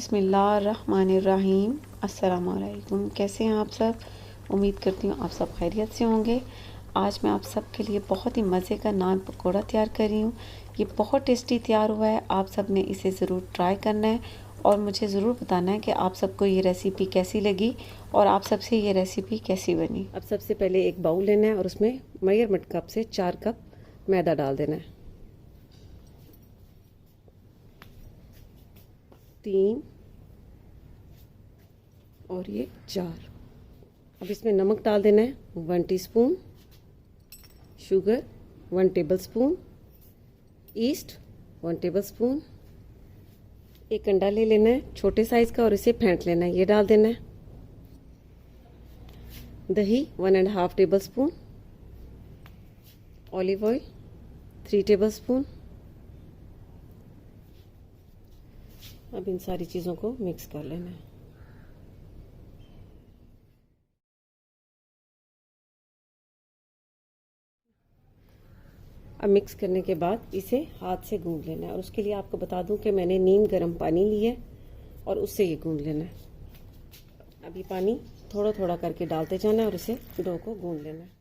बिस्मिल्लाहिर्रहमानिर्रहीम। अस्सलामुअलैकुम। कैसे हैं आप सब? उम्मीद करती हूँ आप सब खैरियत से होंगे। आज मैं आप सब के लिए बहुत ही मज़े का नान पकोड़ा तैयार कर रही हूँ। ये बहुत टेस्टी तैयार हुआ है। आप सब ने इसे ज़रूर ट्राई करना है और मुझे ज़रूर बताना है कि आप सबको ये रेसिपी कैसी लगी और आप सबसे ये रेसिपी कैसी बनी। अब सबसे पहले एक बाउल लेना है और उसमें मेजरमेंट कप से 4 कप मैदा डाल देना है। 3 और ये 4। अब इसमें नमक डाल देना है 1 teaspoon, sugar 1 tablespoon, east 1 tablespoon. एक अंडा ले लेना है छोटे साइज़ का और इसे फेंट लेना है, ये डाल देना है। दही 1.5 टेबलस्पून, ऑलिव ऑयल 3 टेबलस्पून। अब इन सारी चीज़ों को मिक्स कर लेना है। अब मिक्स करने के बाद इसे हाथ से गूंद लेना है और उसके लिए आपको बता दूं कि मैंने नीम गर्म पानी ली है और उससे ये गूंद लेना है। अभी पानी थोड़ा थोड़ा करके डालते जाना है और इसे डो को गूंद लेना है।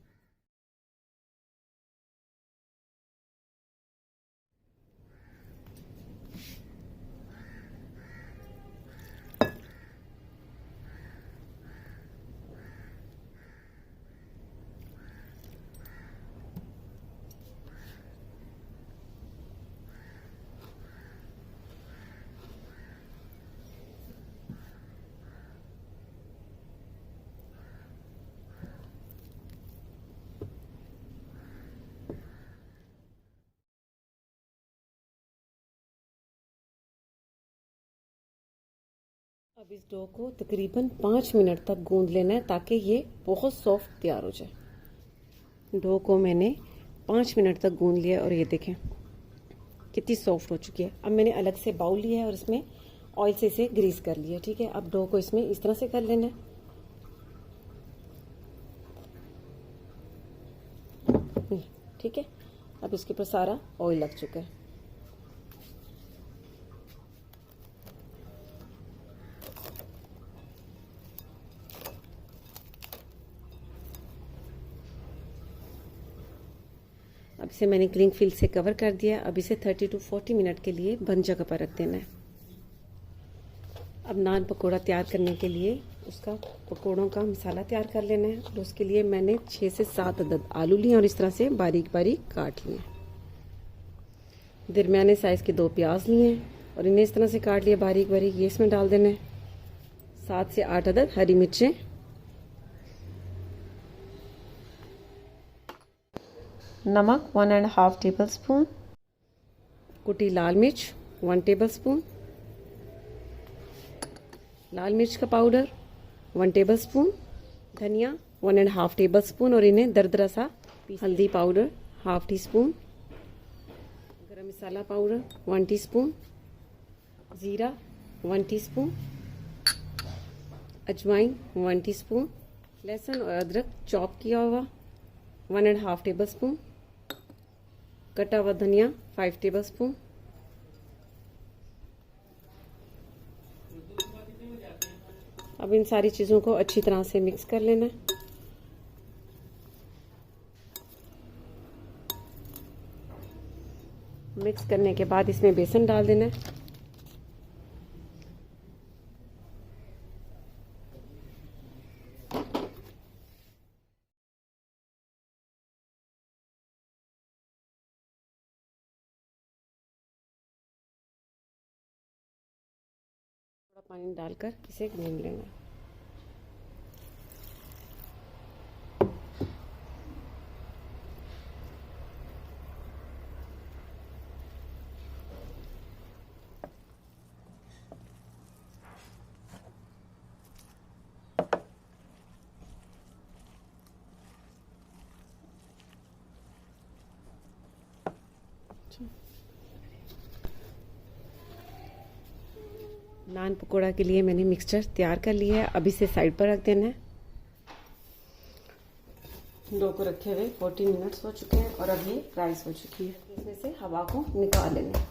अब इस डो को तकरीबन 5 मिनट तक गूंद लेना है ताकि ये बहुत सॉफ्ट तैयार हो जाए। डो को मैंने 5 मिनट तक गूंद लिया और ये देखें कितनी सॉफ्ट हो चुकी है। अब मैंने अलग से बाउल लिया है और इसमें ऑयल से इसे ग्रीस कर लिया। ठीक है, अब डो को इसमें इस तरह से कर लेना है। ठीक है, अब इसके ऊपर सारा ऑयल लग चुका है। अब इसे मैंने क्लिंग फिल्म से कवर कर दिया। अब इसे 30 to 40 मिनट के लिए बंद जगह पर रख देना है। अब नान पकोड़ा तैयार करने के लिए उसका पकोड़ों का मसाला तैयार कर लेना है और उसके लिए मैंने 6 से 7 अदद आलू लिए और इस तरह से बारीक बारीक काट लिए। दरमियाने साइज़ के 2 प्याज लिए और इन्हें इस तरह से काट लिया बारीक बारीक, ये इसमें डाल देना है। 7 से 8 अदद हरी मिर्चें, नमक 1.5 टेबलस्पून, कुटी लाल मिर्च 1 टेबलस्पून, लाल मिर्च का पाउडर 1 टेबलस्पून, धनिया 1.5 टेबलस्पून और इन्हें दरदरा सा। हल्दी पाउडर 1/2 टीस्पून, गरम मसाला पाउडर 1 टीस्पून, ज़ीरा 1 टीस्पून, अजवाइन 1 टीस्पून, लहसुन और अदरक चॉप किया हुआ 1.5 टेबलस्पून, कटा हुआ धनिया 5 टेबलस्पून। अब इन सारी चीज़ों को अच्छी तरह से मिक्स कर लेना है। मिक्स करने के बाद इसमें बेसन डाल देना है। थोड़ा पानी डालकर इसे गूंद लेना है। नान पकोड़ा के लिए मैंने मिक्सचर तैयार कर लिया है। अब इसे साइड पर रख देना है। डो को रखे हुए 40 मिनट्स हो चुके हैं और अब ये राइस हो चुकी है। इसमें से हवा को निकाल लेना है।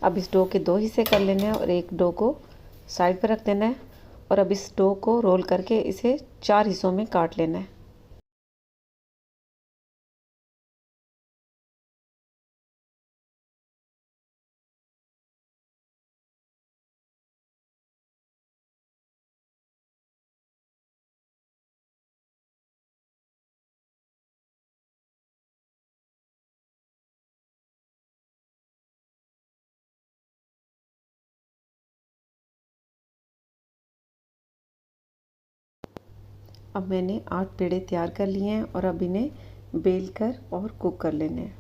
अब इस डो के दो हिस्से कर लेने हैं और एक डो को साइड पर रख देना है और अब इस डो को रोल करके इसे 4 हिस्सों में काट लेना है। अब मैंने 8 पेड़े तैयार कर लिए हैं और अब इन्हें बेल कर और कुक कर लेने हैं।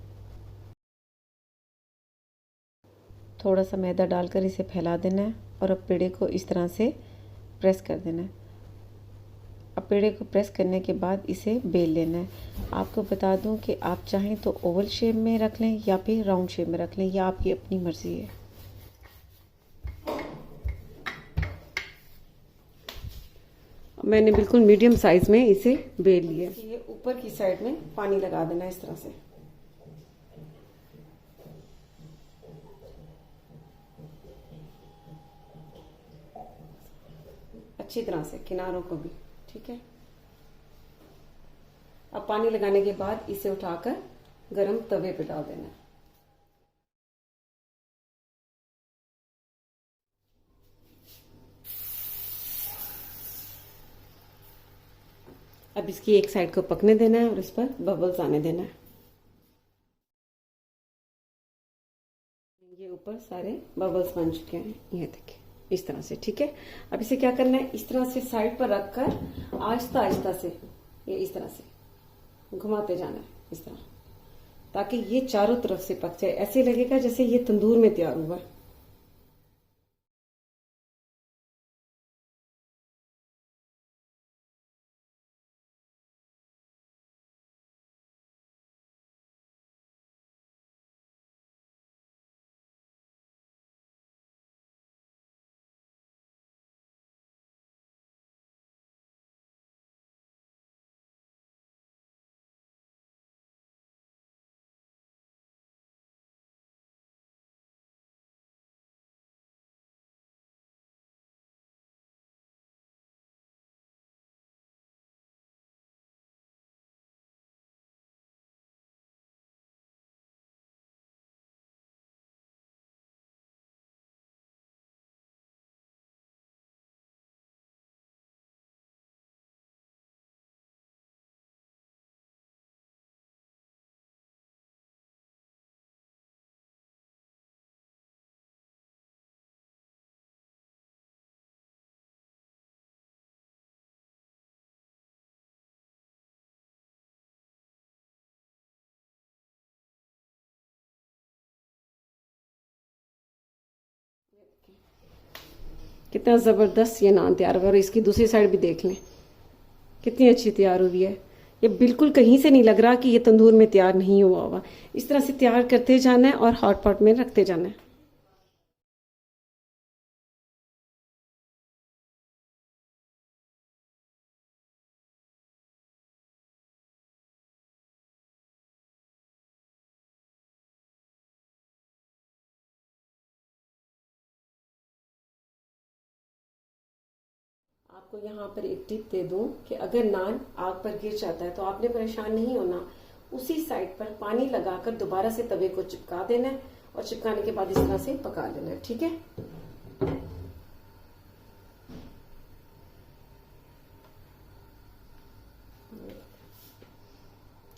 थोड़ा सा मैदा डालकर इसे फैला देना है और अब पेड़े को इस तरह से प्रेस कर देना है। अब पेड़े को प्रेस करने के बाद इसे बेल लेना है। आपको बता दूं कि आप चाहें तो ओवल शेप में रख लें या फिर राउंड शेप में रख लें, यह आपकी अपनी मर्ज़ी है। मैंने बिल्कुल मीडियम साइज़ में इसे बेल लिया। ये ऊपर की साइड में पानी लगा देना है इस तरह से। अच्छी तरह से किनारों को भी, ठीक है। अब पानी लगाने के बाद इसे उठाकर गरम तवे पे डाल देना है। अब इसकी एक साइड को पकने देना है और इस पर बबल्स आने देना है। ये ऊपर सारे बबल्स बन चुके हैं, ये देखिए इस तरह से, ठीक है। अब इसे क्या करना है, इस तरह से साइड पर रखकर आहिस्ता आहिस्ता से ये इस तरह से घुमाते जाना है इस तरह, ताकि ये चारों तरफ से पक जाए। ऐसे लगेगा जैसे ये तंदूर में तैयार हुआ है। कितना ज़बरदस्त ये नान तैयार हुआ। और इसकी दूसरी साइड भी देख लें कितनी अच्छी तैयार हुई है। ये बिल्कुल कहीं से नहीं लग रहा कि ये तंदूर में तैयार नहीं हुआ हुआ। इस तरह से तैयार करते जाना है और हॉट पॉट में रखते जाना है। आपको यहाँ पर एक टिप दे दूं कि अगर नान आग पर गिर जाता है तो आपने परेशान नहीं होना। उसी साइड पर पानी लगाकर दोबारा से तवे को चिपका देना है और चिपकाने के बाद इस तरह से पका लेना है, ठीक है।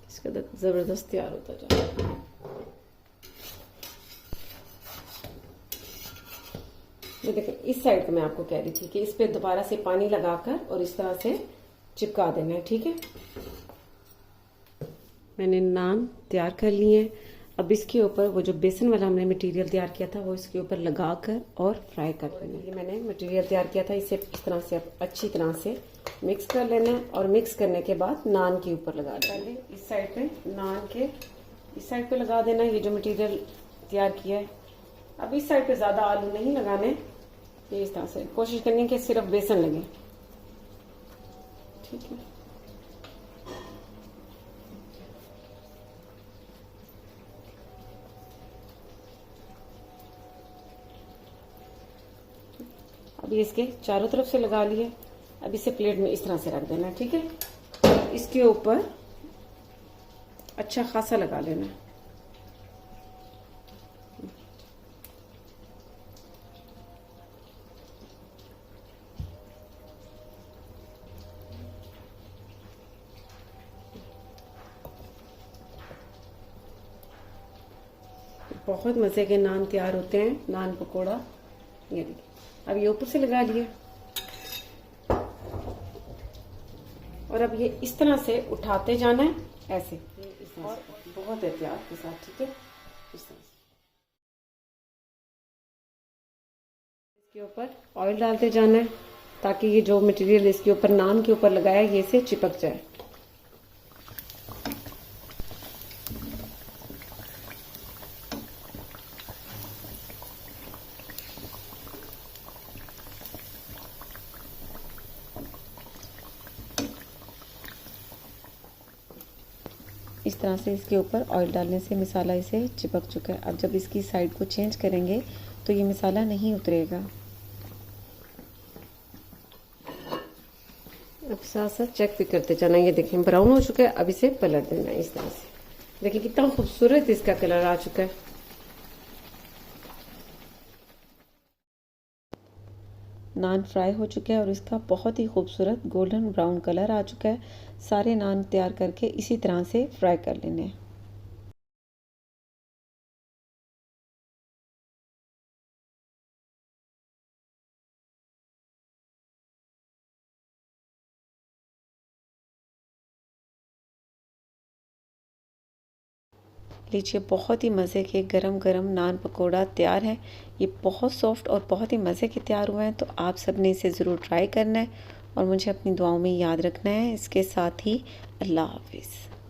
इसका जबरदस्त तैयार होता जाए। ये देखें, इस साइड का मैं आपको कह रही थी कि इस पे दोबारा से पानी लगाकर और इस तरह से चिपका देना है, ठीक है। मैंने नान तैयार कर लिए हैं। अब इसके ऊपर वो जो बेसन वाला हमने मटेरियल तैयार किया था वो इसके ऊपर लगाकर और फ्राई कर लेना है। ये मैंने मटेरियल तैयार किया था, इसे इस तरह से अच्छी तरह से मिक्स कर लेना है और मिक्स करने के बाद नान के ऊपर लगा देना। इस साइड पे नान के इस साइड पे लगा देना है ये जो मटेरियल तैयार किया है। अब इस साइड पे ज्यादा आलू नहीं लगाने, ये इस तरह से कोशिश करनी है कि सिर्फ बेसन लगे, ठीक है। अब ये इसके चारों तरफ से लगा लिए। अब इसे प्लेट में इस तरह से रख देना है, ठीक है। इसके ऊपर अच्छा खासा लगा लेना है। बहुत मज़े के नान तैयार होते हैं, नान पकोड़ा। ये देखिए, अब ये ऊपर से लगा लिए और अब ये इस तरह से उठाते जाना है, ऐसे और बहुत एहतियात के साथ, ठीक है। इस तरह से इसके ऊपर ऑयल डालते जाना है ताकि ये जो मटेरियल इसके ऊपर नान के ऊपर लगाया ये इसे चिपक जाए। इस तरह से इसके ऊपर ऑयल डालने से मसाला इसे चिपक चुका है। अब जब इसकी साइड को चेंज करेंगे तो ये मसाला नहीं उतरेगा। अब साथ साथ चेक भी करते जाना। ये देखें ब्राउन हो चुका है, अब इसे पलट देना है इस तरह से। देखिए कितना खूबसूरत इसका कलर आ चुका है। नान फ्राई हो चुका है और इसका बहुत ही खूबसूरत गोल्डन ब्राउन कलर आ चुका है। सारे नान तैयार करके इसी तरह से फ्राई कर लेने हैं। लीजिए, बहुत ही मज़े के गरम गरम नान पकोड़ा तैयार है। ये बहुत सॉफ्ट और बहुत ही मज़े के तैयार हुए हैं, तो आप सब ने इसे ज़रूर ट्राई करना है और मुझे अपनी दुआओं में याद रखना है। इसके साथ ही अल्लाह हाफिज़।